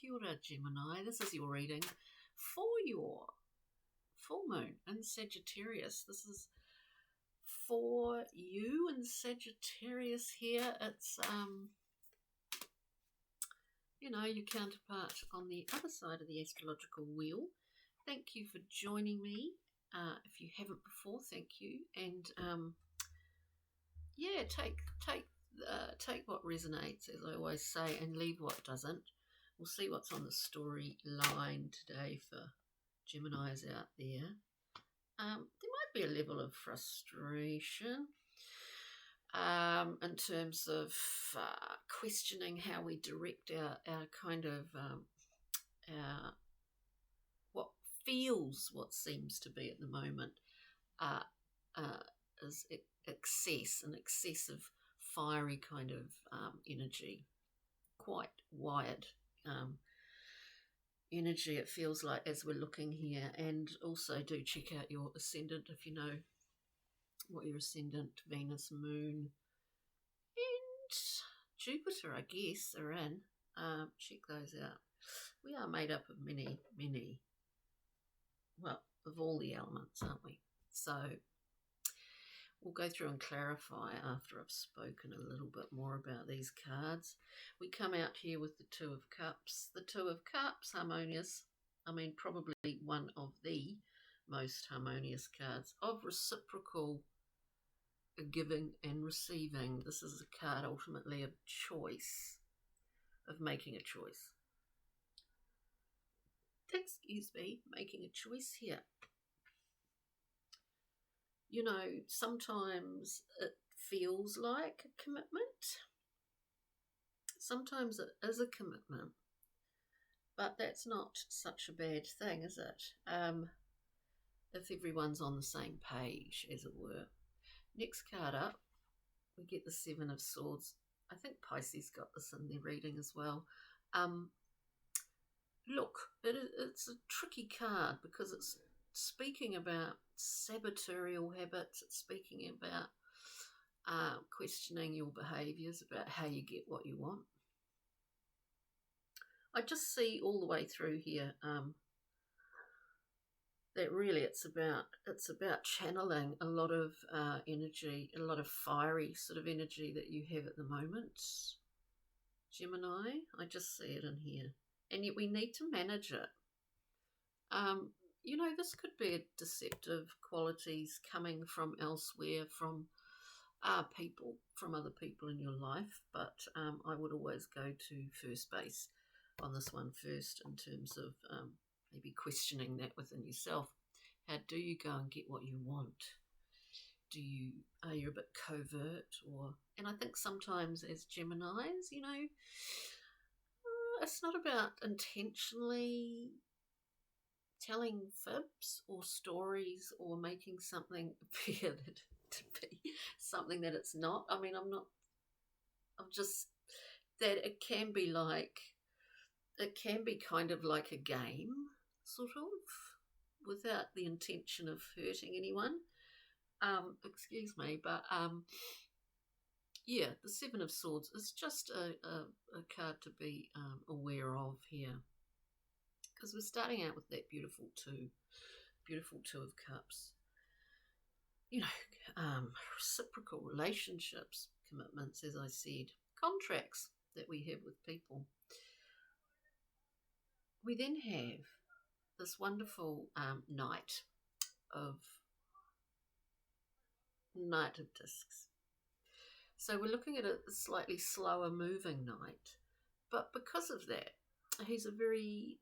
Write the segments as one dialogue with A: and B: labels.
A: Kia ora, Gemini. This is your reading for your full moon in Sagittarius. This is for you in Sagittarius here. It's, your counterpart on the other side of the astrological wheel. Thank you for joining me. If you haven't before, thank you. And take what resonates, as I always say, and leave what doesn't. We'll see what's on the storyline today for Geminis out there. There might be a level of frustration in terms of questioning how we direct our kind of what seems to be at the moment is an excessive fiery kind of energy, quite wired energy, it feels like, as we're looking here. And also do check out your ascendant if you know what your ascendant, Venus, Moon and Jupiter, I guess, are in. Check those out. We are made up of many, of all the elements, aren't we? So we'll go through and clarify after I've spoken a little bit more about these cards. We come out here with the Two of Cups. The Two of Cups, harmonious. I mean, probably one of the most harmonious cards of reciprocal giving and receiving. This is a card ultimately of choice, of making a choice. Excuse me, making a choice here. Sometimes it feels like a commitment. Sometimes it is a commitment. But that's not such a bad thing, is it? If everyone's on the same page, as it were. Next card up, we get the Seven of Swords. I think Pisces got this in their reading as well. Look, it's a tricky card because it's speaking about saboteur habits. It's speaking about questioning your behaviours, about how you get what you want. I just see all the way through here that really it's about channeling a lot of energy, a lot of fiery sort of energy that you have at the moment, Gemini. I just see it in here. And yet we need to manage it. This could be deceptive qualities coming from elsewhere, from other people in your life. But I would always go to first base on this one first, in terms of maybe questioning that within yourself. How do you go and get what you want? Are you a bit covert, and I think sometimes as Geminis, it's not about intentionally telling fibs or stories or making something appear to be something that it's not. I mean, I'm just that it can be kind of like a game, sort of, without the intention of hurting anyone. Excuse me, but the Seven of Swords is just a card to be aware of here, because we're starting out with that beautiful Two of Cups. Reciprocal relationships, commitments, as I said, contracts that we have with people. We then have this wonderful Knight of Discs. So we're looking at a slightly slower moving knight, but because of that, she is a very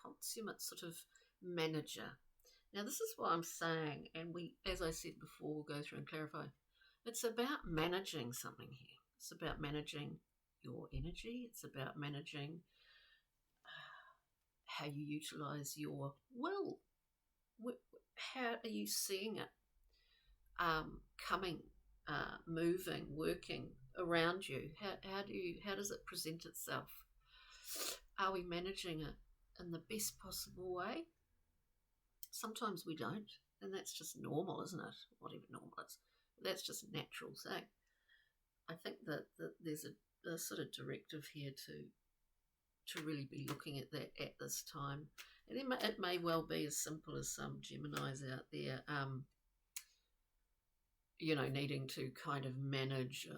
A: consummate sort of manager. Now this is what I'm saying, and as I said before, we'll go through and clarify. It's about managing something here. It's about managing your energy. It's about managing how you utilize your will. How are you seeing it coming, moving, working around you? How does it present itself? Are we managing it in the best possible way? Sometimes we don't, and that's just normal, isn't it? Whatever normal is, that's just a natural thing. I think that there's a sort of directive here to to really be looking at that at this time. And it may well be as simple as some Geminis out there, needing to kind of manage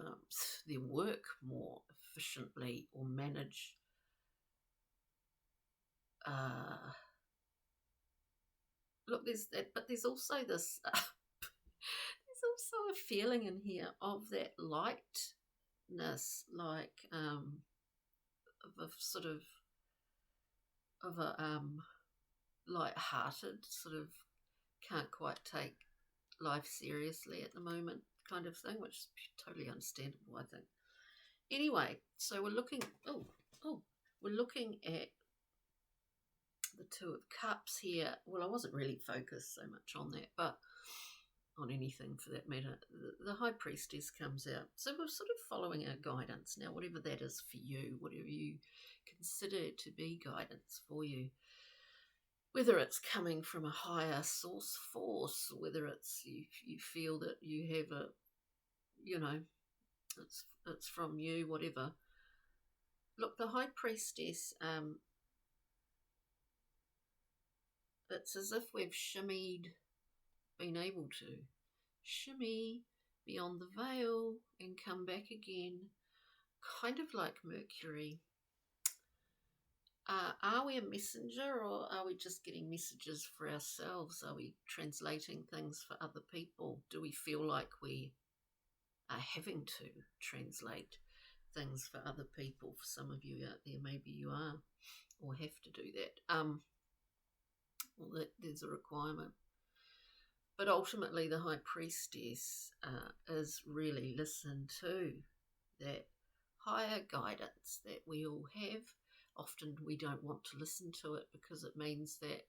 A: their work more efficiently, or manage look, there's that, but there's also this there's also a feeling in here of that lightness, like of a sort of a light-hearted, sort of can't quite take life seriously at the moment kind of thing, which is totally understandable, I think. Anyway, so we're looking at the Two of Cups here. Well, I wasn't really focused so much on that, but on anything for that matter. The High Priestess comes out. So we're sort of following our guidance. Now, whatever that is for you, whatever you consider to be guidance for you, whether it's coming from a higher source force, whether it's you feel that you have a, it's from you, whatever. Look, the High Priestess, it's as if we've been able to shimmy beyond the veil and come back again, kind of like Mercury. Are we a messenger, or are we just getting messages for ourselves? Are we translating things for other people? Do we feel like we are having to translate things for other people? For some of you out there, maybe you are, or have to do that. Well, there's a requirement. But ultimately, the High Priestess is really listen to that higher guidance that we all have. Often we don't want to listen to it because it means that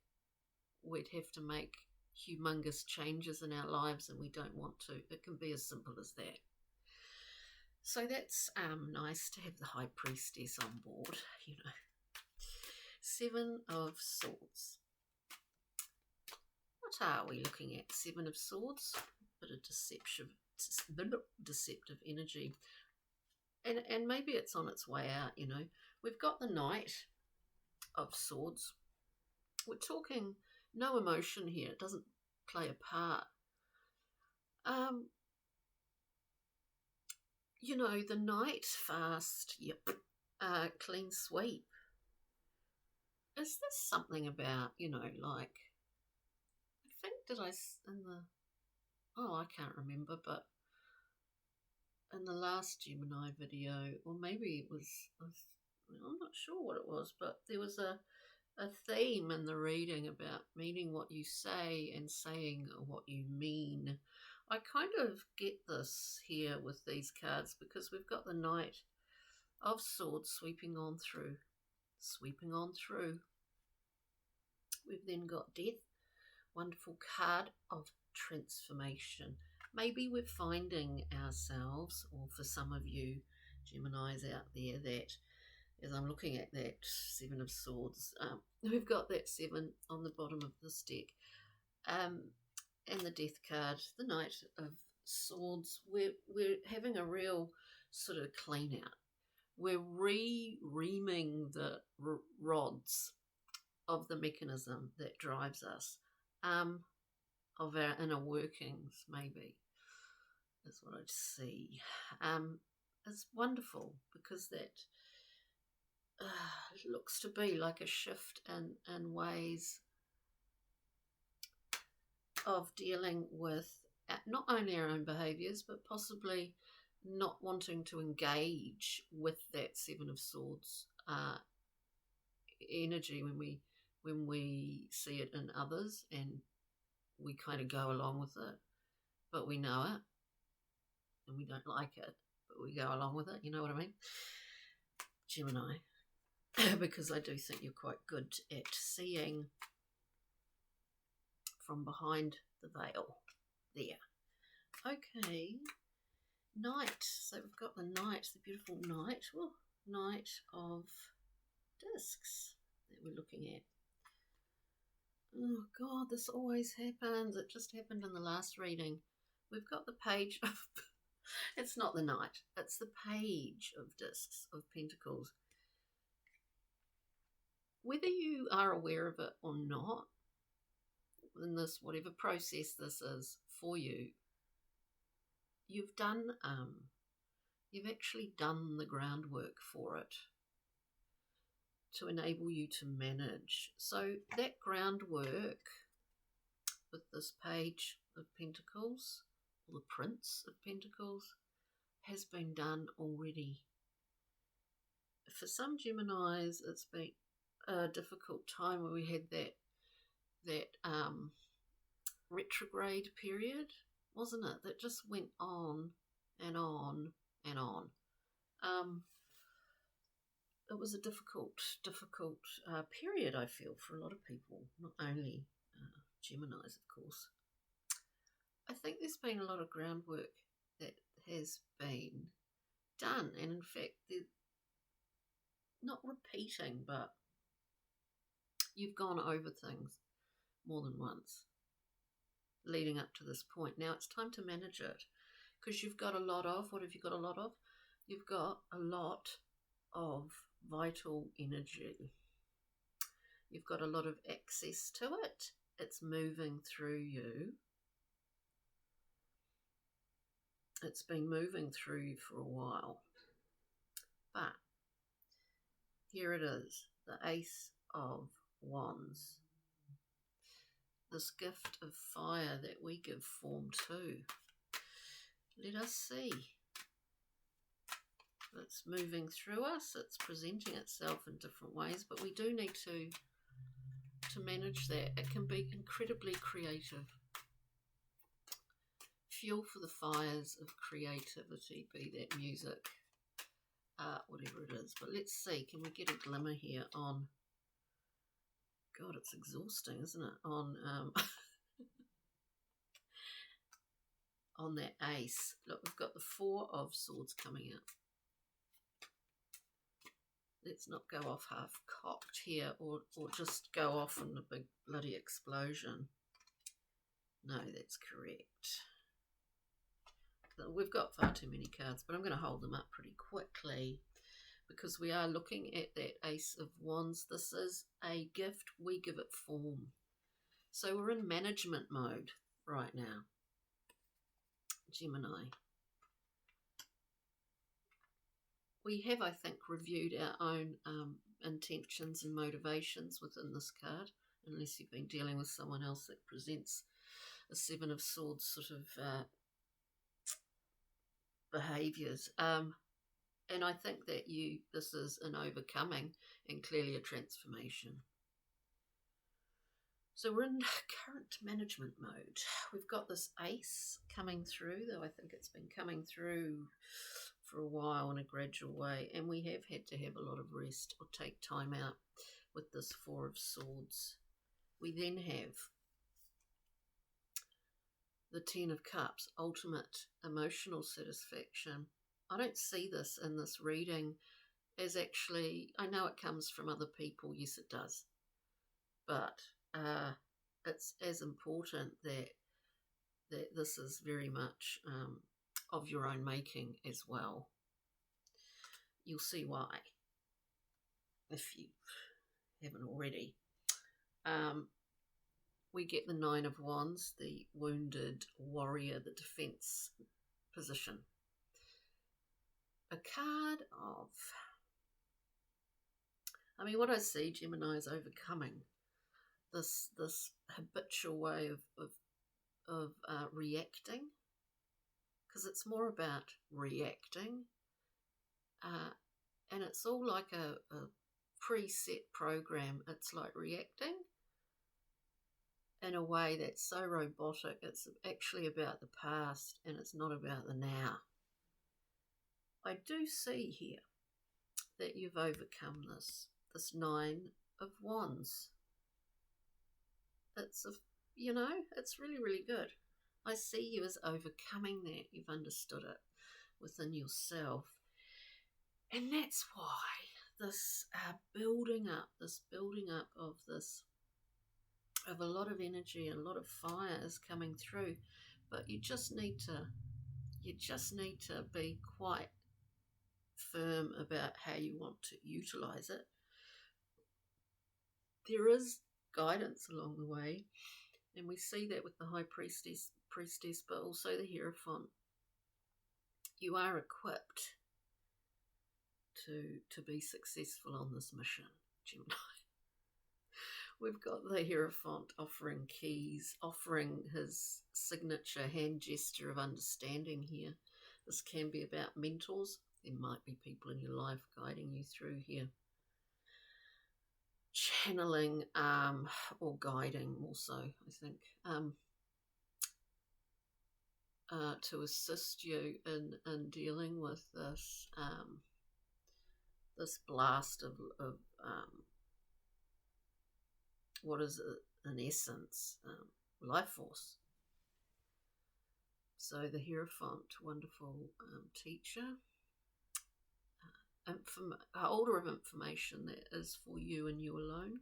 A: we'd have to make humongous changes in our lives, and we don't want to. It can be as simple as that. So that's nice to have the High Priestess on board, Seven of Swords. What are we looking at? Seven of Swords, a bit of deceptive energy. And maybe it's on its way out, We've got the Knight of Swords. We're talking no emotion here. It doesn't play a part. The Knight, fast, yep. Clean sweep. Is this something about, like, I think I can't remember, but in the last Gemini video, or maybe it was, I'm not sure what it was, but there was a theme in the reading about meaning what you say and saying what you mean. I kind of get this here with these cards because we've got the Knight of Swords sweeping on through. We've then got Death, wonderful card of transformation. Maybe we're finding ourselves, or for some of you Geminis out there, that as I'm looking at that Seven of Swords, we've got that 7 on the bottom of this deck, and the Death card, the Knight of Swords. We're having a real sort of clean out. We're reaming the rods of the mechanism that drives us, of our inner workings, maybe, is what I'd see. It's wonderful because that looks to be like a shift in ways of dealing with not only our own behaviours, but possibly not wanting to engage with that Seven of Swords energy when we see it in others, and we kind of go along with it, but we know it and we don't like it, but we go along with it. You know what I mean? Gemini, because I do think you're quite good at seeing from behind the veil there. Okay, Knight. So we've got the Knight, the beautiful Knight. Oh, Knight of Discs that we're looking at. Oh God, this always happens. It just happened in the last reading. We've got the Page of... it's not the Knight. It's the Page of Discs, of Pentacles. whether you are aware of it or not, in this, whatever process this is for you, you've done, you've actually done the groundwork for it to enable you to manage. So that groundwork with this Page of Pentacles, or the Prince of Pentacles, has been done already. For some Geminis, it's been a difficult time where we had that retrograde period, wasn't it? That just went on and on and on. It was a difficult period, I feel, for a lot of people, not only Geminis, of course. I think there's been a lot of groundwork that has been done, and in fact, they're not repeating, but you've gone over things more than once leading up to this point. Now it's time to manage it, because you've got a lot of, what have you got a lot of? You've got a lot of vital energy. You've got a lot of access to it. It's moving through you. It's been moving through you for a while. But here it is, the Ace of Wands. This gift of fire that we give form to. Let us see. It's moving through us. It's presenting itself in different ways, but we do need to manage that. It can be incredibly creative. Fuel for the fires of creativity, be that music, art, whatever it is. But let's see, can we get a glimmer here on, God, it's exhausting, isn't it? On on that ace. Look, we've got the Four of Swords coming out. Let's not go off half-cocked here, or just go off in a big bloody explosion. No, that's correct. We've got far too many cards, but I'm going to hold them up pretty quickly because we are looking at that Ace of Wands. This is a gift. We give it form. So we're in management mode right now, Gemini. We have, I think, reviewed our own intentions and motivations within this card, unless you've been dealing with someone else that presents a Seven of Swords sort of behaviours. And I think that this is an overcoming and clearly a transformation. So we're in current management mode. We've got this ace coming through, though I think it's been coming through for a while in a gradual way, and we have had to have a lot of rest or take time out with this Four of Swords. We then have the Ten of Cups, ultimate emotional satisfaction. I don't see this in this reading as actually, I know it comes from other people, yes it does, but it's as important that this is very much of your own making as well. You'll see why if you haven't already. We get the Nine of Wands, the wounded warrior, the defense position. A card of, I mean, what I see, Gemini, is overcoming this habitual way of reacting, because it's more about reacting, and it's all like a preset program. It's like reacting in a way that's so robotic. It's actually about the past and it's not about the now. I do see here that you've overcome this Nine of Wands. It's it's really, really good. I see you as overcoming that. You've understood it within yourself. And that's why this building up of a lot of energy and a lot of fire is coming through. But you just need to be quite firm about how you want to utilize it. there is guidance along the way, and we see that with the High Priestess, but also the Hierophant. You are equipped to be successful on this mission, Gemini. We've got the Hierophant offering keys, offering his signature hand gesture of understanding here. This can be about mentors. There might be people in your life guiding you through here. Channeling or guiding also, I think, to assist you in dealing with this this blast of what is it, in essence, life force. So the Hierophant, wonderful teacher, holder of information that is for you and you alone.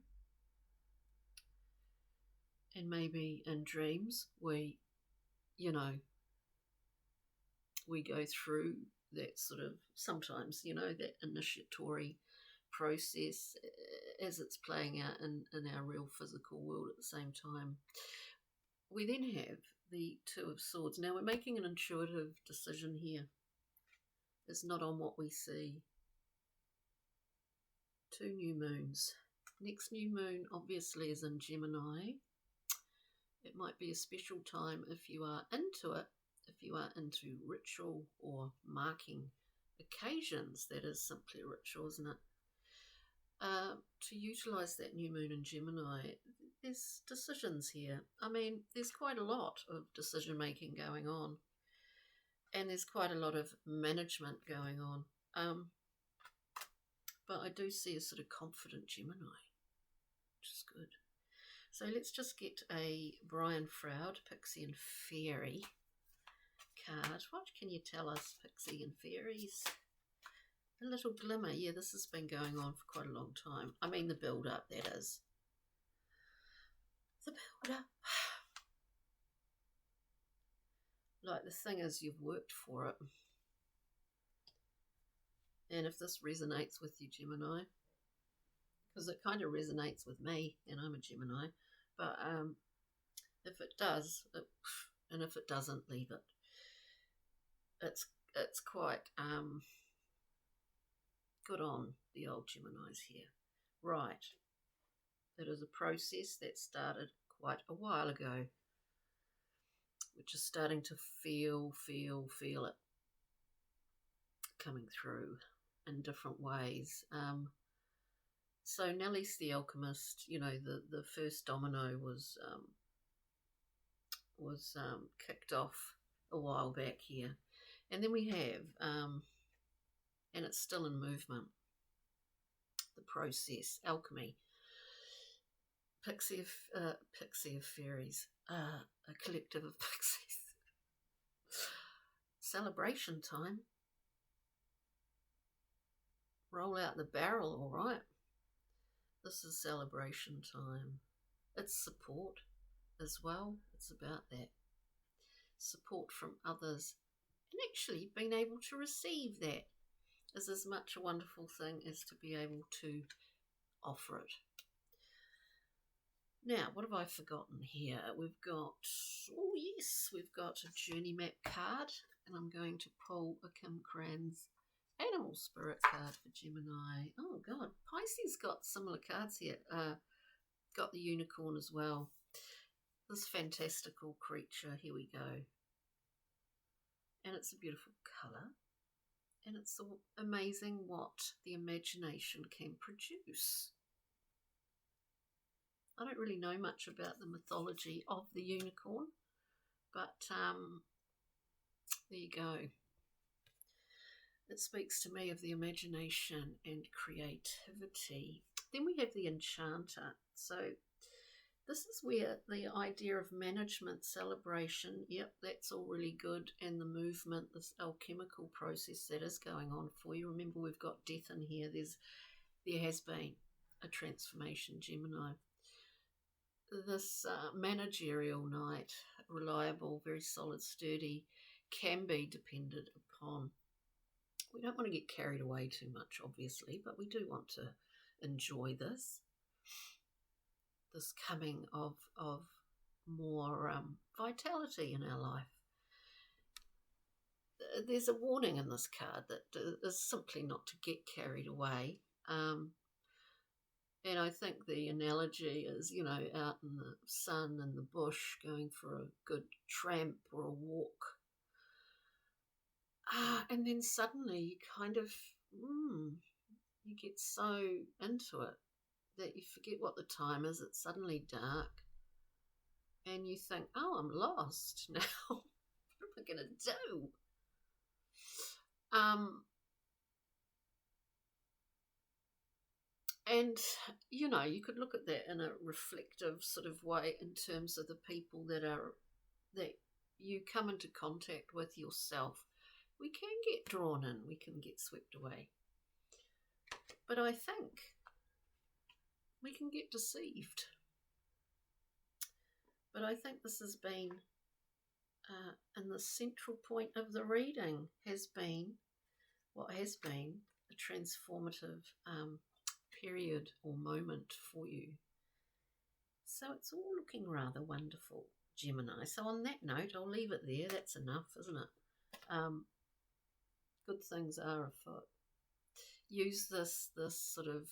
A: And maybe in dreams we go through that sort of, sometimes, that initiatory process as it's playing out in our real physical world at the same time. We then have the Two of Swords. Now we're making an intuitive decision here. It's not on what we see. 2 new moons. Next new moon obviously is in Gemini. It might be a special time if you are into it, if you are into ritual or marking occasions. That is simply a ritual, isn't it? To utilise that new moon in Gemini, there's decisions here. I mean, there's quite a lot of decision making going on, and there's quite a lot of management going on. But I do see a sort of confident Gemini, which is good. So let's just get a Brian Froud, Pixie and Fairy card. What can you tell us, Pixie and Fairies? A little glimmer. Yeah, this has been going on for quite a long time. I mean, the build-up, that is. The build-up. Like, the thing is, you've worked for it. And if this resonates with you, Gemini, because it kind of resonates with me, and I'm a Gemini, but if it does, and if it doesn't, leave it. It's quite good on the old Geminis here. Right. It is a process that started quite a while ago, which is starting to feel it coming through in different ways. So Nelly's the Alchemist, the first domino was kicked off a while back here. And then we have, and it's still in movement, the process, alchemy, pixie of fairies, a collective of pixies. Celebration time. Roll out the barrel, all right. This is celebration time. It's support as well. It's about that. Support from others. And actually being able to receive that is as much a wonderful thing as to be able to offer it. Now, what have I forgotten here? We've got a journey map card, and I'm going to pull a Kim Cran's animal spirit card for Gemini. Oh God, Pisces got similar cards here. Got the unicorn as well. This fantastical creature, here we go. And it's a beautiful colour. And it's so amazing what the imagination can produce. I don't really know much about the mythology of the unicorn, but there you go. It speaks to me of the imagination and creativity. Then we have the enchanter. So this is where the idea of management, celebration, yep, that's all really good. And the movement, this alchemical process that is going on for you. Remember, we've got death in here. There has been a transformation, Gemini. This managerial night, reliable, very solid, sturdy, can be depended upon. We don't want to get carried away too much, obviously, but we do want to enjoy this. this coming of more vitality in our life. There's a warning in this card that is simply not to get carried away. And I think the analogy is, out in the sun in the bush going for a good tramp or a walk. And then suddenly you kind of, you get so into it that you forget what the time is. It's suddenly dark. And you think, oh, I'm lost now. What am I going to do? And, you could look at that in a reflective sort of way in terms of the people that you come into contact with yourself. We can get drawn in, we can get swept away. But I think we can get deceived. But I think this has been, and the central point of the reading has been a transformative period or moment for you. So it's all looking rather wonderful, Gemini. So on that note, I'll leave it there. That's enough, isn't it? Good things are afoot. Use this sort of,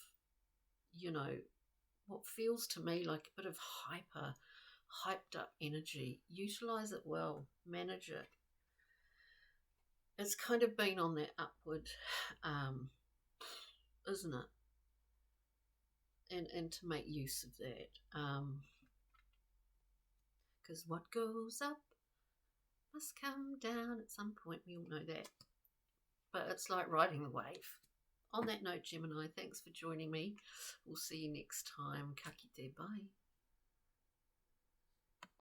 A: what feels to me like a bit of hyped up energy. Utilize it well, manage it. It's kind of been on that upward, isn't it? And to make use of that. Because what goes up must come down at some point. We all know that. But it's like riding the wave. On that note, Gemini, thanks for joining me. We'll see you next time. Ka kite, bye.